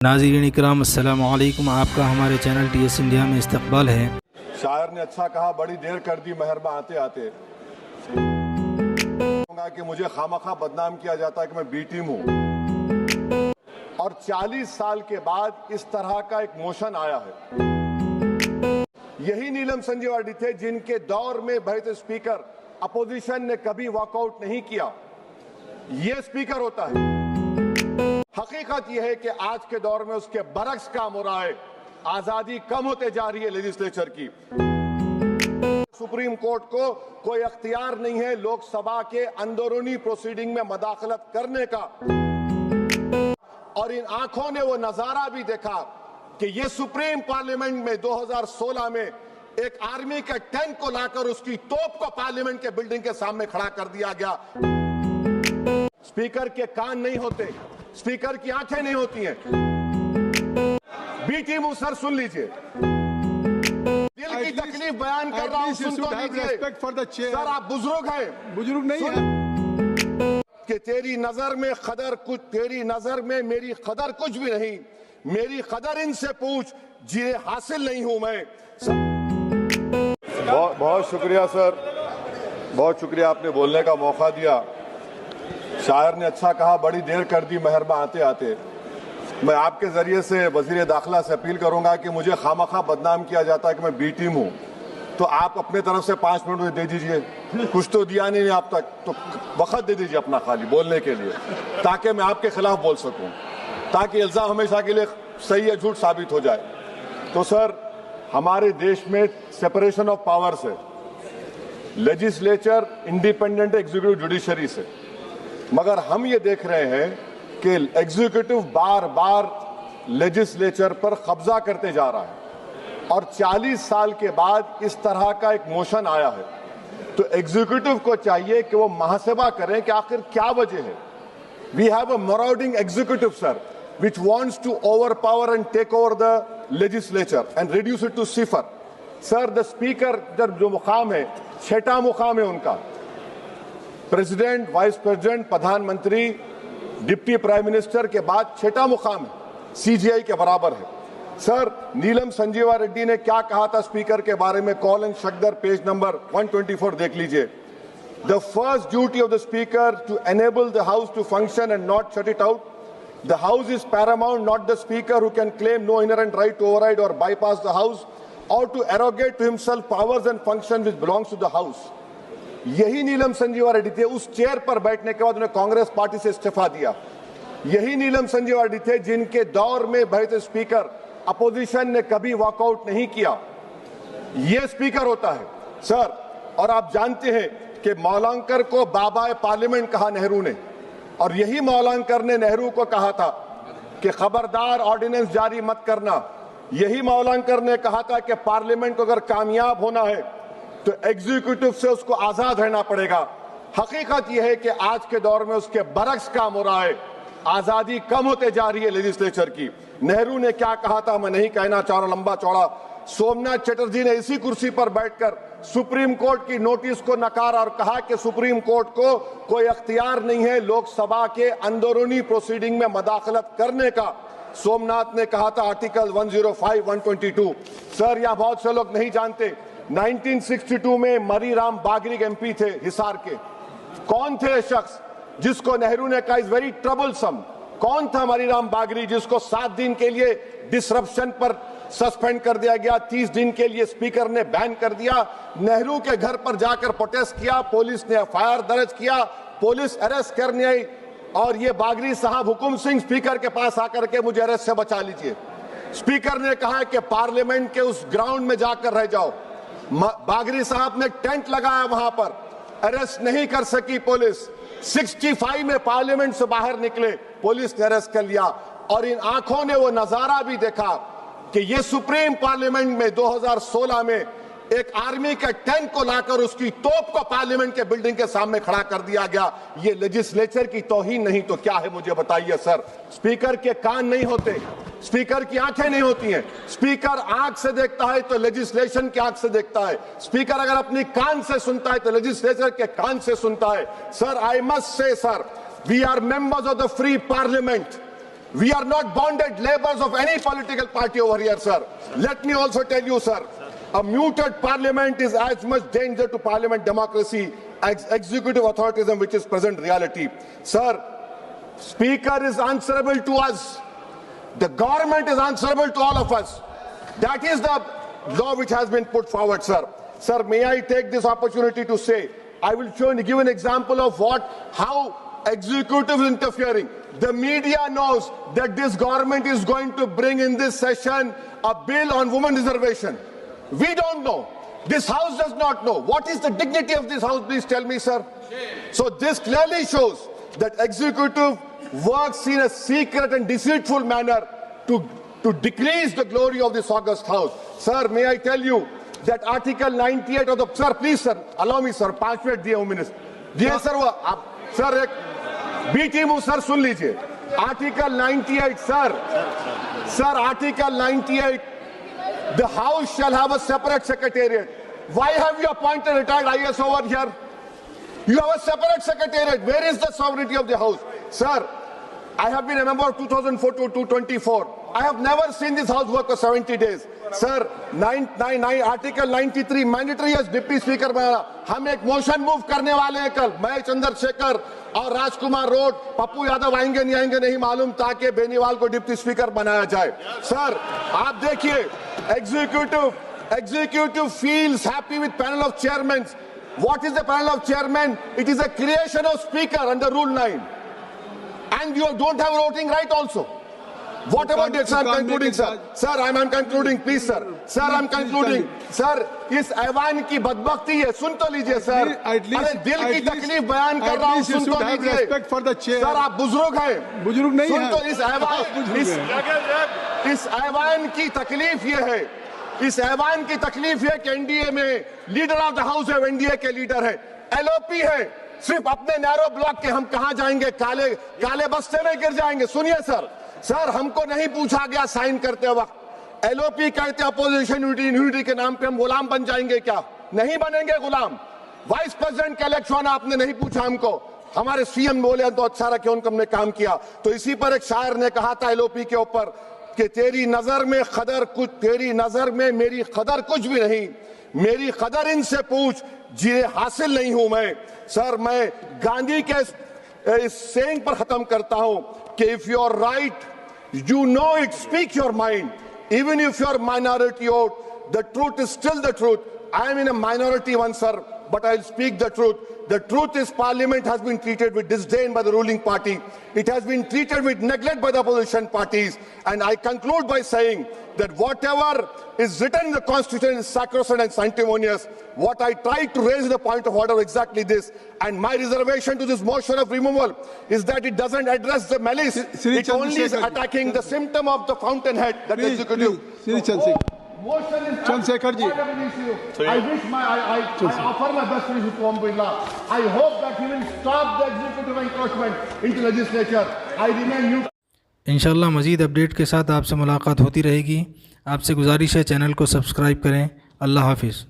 नाज़रीन इकराम अस्सलामु अलैकुम। आपका हमारे चैनल TS इंडिया में इस्तकबाल है। शायर ने अच्छा कहा, बड़ी देर कर दी मेहरबा आते आते। कि मुझे खामखा बदनाम किया जाता है कि मैं बी टीम हूं, और 40 साल के बाद इस तरह का एक मोशन आया है। यही नीलम संजीवाडी थे जिनके दौर में बहते स्पीकर अपोजिशन ने कभी वॉकआउट नहीं किया। ये स्पीकर होता है। हकीकत यह है कि आज के दौर में उसके बरक्स काम हो रहा है। आजादी कम होते जा रही है लेजिस्लेचर की। सुप्रीम कोर्ट को कोई अख्तियार नहीं है लोकसभा के अंदरूनी प्रोसीडिंग में मदाखलत करने का। और इन आंखों ने वो नजारा भी देखा कि ये सुप्रीम पार्लियामेंट में 2016 में एक आर्मी के टैंक को लाकर उसकी तोप को पार्लियामेंट के बिल्डिंग के सामने खड़ा कर दिया गया। स्पीकर के कान नहीं होते, स्पीकर की आंखें नहीं होती हैं। बी टीम सर सुन लीजिए, दिल की तकलीफ बयान कर रहा हूं, सुन तो लीजिए। सर आप बुजुर्ग हैं, बुजुर्ग नहीं है कि तेरी नजर में खदर कुछ, तेरी नजर में मेरी खदर कुछ भी नहीं। मेरी खदर इनसे पूछ जिन्हें हासिल नहीं हूं मैं। बहुत शुक्रिया सर, बहुत शुक्रिया, आपने बोलने का मौका दिया। शायर ने अच्छा कहा, बड़ी देर कर दी मेहरबा आते आते। मैं आपके जरिए से वजीर दाखिला से अपील करूंगा कि मुझे खामखा बदनाम किया जाता है कि मैं बी टीम हूं, तो आप अपने तरफ से 5 मिनट दे दीजिए। कुछ तो दिया नहीं आप तक, तो वक्त दे दीजिए अपना खाली बोलने के लिए, ताकि मैं आपके खिलाफ बोल सकूं, ताकि इल्जाम हमेशा के लिए सही या झूठ साबित हो जाए। तो सर, हमारे देश में सेपरेशन ऑफ पावर्स है। लेजिस्लेचर इंडिपेंडेंट एग्जीक्यूटिव जुडिशरी से, मगर हम ये देख रहे हैं कि एग्जीक्यूटिव बार बार लेजिस्लेचर पर कब्जा करते जा रहा है, और 40 साल के बाद इस तरह का एक मोशन आया है। तो एग्जीक्यूटिव को चाहिए कि वो मुहासबा करें कि आखिर क्या वजह है। We have a marauding executive sir, which wants to overpower and take over the legislature and reduce it to cipher. Sir, the speaker जब जो मुकाम है, 6वां मुकाम है उनका। प्रेसिडेंट, वाइस प्रेसिडेंट, प्रधानमंत्री, डिप्टी प्राइम मिनिस्टर के बाद 6वां मुकाम है, CJI के बराबर है। सर, नीलम संजीवा रेड्डी ने क्या कहा था स्पीकर के बारे में, call and Shakdher page number 124 देख लीजिए। The first duty of the speaker to enable the house to function and not shut it out. The house is paramount, not the speaker who can claim no inherent right to override or bypass the house or to arrogate to himself powers and functions which belongs to the house। यही नीलम संजीवा रेड्डी थे। उस chair पर बैठने के बाद उन्हें Congress party से इस्तीफा दिया। यही नीलम संजीवा रेड्डी थे जिनके दौर में बहते स्पीकर अपोजिशन ने कभी वॉकआउट नहीं किया। यह स्पीकर होता है सर। और आप जानते हैं कि मौलांकर को बाबा पार्लियामेंट कहा नेहरू ने, और यही मौलांकर ने नेहरू को कहा था कि खबरदार ऑर्डिनेंस जारी मत करना। यही मौलांकर ने कहा था कि पार्लियामेंट को अगर कामयाब होना है तो एग्जीक्यूटिव से उसको आजाद रहना पड़ेगा। हकीकत यह है कि आज के दौर में उसके बरक्स काम हो रहा है। आजादी कम होते जा रही है लेजिस्लेचर की। नेहरू ने क्या कहा था मैं नहीं कहना चाह रहा लंबा चौड़ा। सोमनाथ चटर्जी ने इसी कुर्सी पर बैठकर सुप्रीम कोर्ट की नोटिस को नकारा और कहा कि सुप्रीम कोर्ट को कोई अख्तियार नहीं है लोकसभा के अंदरूनी प्रोसीडिंग में मदाखलत करने का। सोमनाथ ने कहा था आर्टिकल 105, 122। सर, यह बहुत से लोग नहीं जानते, 1962 में मरीराम बागरी MP थे हिसार के। कौन थे ये शख्स जिसको नेहरू ने कहा इज वेरी ट्रबलसम? कौन था मरीराम बागरी जिसको 7 दिन के लिए डिसरप्शन पर सस्पेंड कर दिया गया, 30 दिन के लिए स्पीकर ने बैन कर दिया। नेहरू के घर पर जाकर प्रोटेस्ट किया, पुलिस ने FIR दर्ज किया, पुलिस अरेस्ट करने आई, और ये बागरी साहब हुकुम सिंह स्पीकर के पास आकर के मुझे अरेस्ट से बचा लीजिए। स्पीकर ने कहा कि पार्लियामेंट के उस ग्राउंड में जाकर रह जाओ। बागरी साहब ने टेंट लगाया, वहां पर अरेस्ट नहीं कर सकी पुलिस। 65 में पार्लियामेंट से बाहर निकले, पुलिस ने अरेस्ट कर लिया। और इन आंखों ने वो नजारा भी देखा कि ये सुप्रीम पार्लियामेंट में 2016 में एक आर्मी के टैंक को लाकर उसकी तोप को पार्लियामेंट के बिल्डिंग के सामने खड़ा कर दिया गया। ये लेजिस्लेचर की तौहीन नहीं तो क्या है, मुझे बताइए सर। स्पीकर के कान नहीं होते, स्पीकर की आंखें नहीं होती हैं। स्पीकर आंख से देखता है तो लेजिस्लेशन की आंख से देखता है। स्पीकर अगर अपनी कान से सुनता है तो लेजिस्लेचर के कान से सुनता है। Sir, I must say sir, we are members of the free parliament. We are not bonded laborers of any political party over here, sir. Let me also tell you, sir, a muted parliament is as much danger to parliament democracy as executive authoritarianism, which is present reality. Sir, Speaker is answerable to us. The government is answerable to all of us. That is the law which has been put forward, sir. Sir, may I take this opportunity to say, I will give an example of how executive is interfering. The media knows that this government is going to bring in this session a bill on women reservation. We don't know. This house does not know. What is the dignity of this house? Please tell me, sir. So this clearly shows that executive works in a secret and deceitful manner to decrease the glory of this august house. Sir, may I tell you that Article 98 of the... Sir, please, sir, allow me, sir, 5 minutes diye minister. Diye, sir, sir, B team, sir, sun lijiye. Article 98, sir. Sir, Article 98, the house shall have a separate secretariat. Why have you appointed retired IS over here? You have a separate secretariat. Where is the sovereignty of the house? Sir, I have been a member of 2004 to 2024. I have never seen this house work for 70 days. Sir, Article 93 mandatory as Deputy Speaker बनाना. हम एक motion move करने वाले हैं कल. मैं चंद्रशेखर और राजकुमार road, Pappu Yadav आएंगे नहीं मालूम, ताकि बेनीवाल को डिप्टी स्पीकर बनाया जाए. सर, आप देखिए, executive feels happy with panel of chairmen. What is the panel of chairmen? It is a creation of speaker under Rule 9. And you don't have voting right also. What about it, sir? I'm concluding, sir. Sir, I'm concluding, please, sir. Sir, I'm concluding. Sir, इस ऐवान की बदबख्ती है, सुन तो लीजिए, sir. अरे दिल की तकलीफ बयान कर रहा हूँ, सुन तो लीजिए. सर, आप बुजुर्ग हैं. बुजुर्ग नहीं हैं. सुन तो इस ऐवान की तकलीफ ये है. इस ऐवान की तकलीफ है कि एनडीए में लीडर ऑफ द हाउस है, एनडीए के लीडर है. एलओपी है. सिर्फ अपने नैरो ब्लॉक के हम कहां जाएंगे? काले बस्ते में गिर जाएंगे. सुनिए सर, हमको नहीं पूछा गया साइन करते वक्त. एलओपी कहते अपोजिशन यूनिटी के नाम पे हम गुलाम बन जाएंगे क्या? नहीं बनेंगे गुलाम. वाइस प्रेसिडेंट का इलेक्शन आपने नहीं पूछा हमको. हमारे सीएम बोले तो अच्छा रखे, उनको हमने काम किया. तो इसी पर एक शायर ने कहा था एलओपी के ऊपर कि तेरी नजर में मेरी कदर कुछ भी नहीं, मेरी कदर इनसे पूछ जिन्हें हासिल नहीं हूं मैं. सर, मैं गांधी के इस सेइंग पर खत्म करता हूं कि if you are right, you know it, speak your mind. Even if you are minority vote, the truth is still the truth. I am in a minority one, sir, but I'll speak the truth. The truth is Parliament has been treated with disdain by the ruling party. It has been treated with neglect by the opposition parties. And I conclude by saying that whatever is written in the Constitution is sacrosanct and sanctimonious. What I tried to raise the point of order exactly this. And my reservation to this motion of removal is that it doesn't address the malice. It only is attacking the symptom of the fountainhead that is executive. Chandrashekhar ji, I offer my best wishes to Om Birla. I hope that he will stop the executive encroachment into legislature. I remain mute. इंशाल्लाह मज़ीद update के साथ आपसे मुलाकात होती रहेगी. आपसे गुजारिश है चैनल को सब्सक्राइब करें. अल्लाह हाफिज़.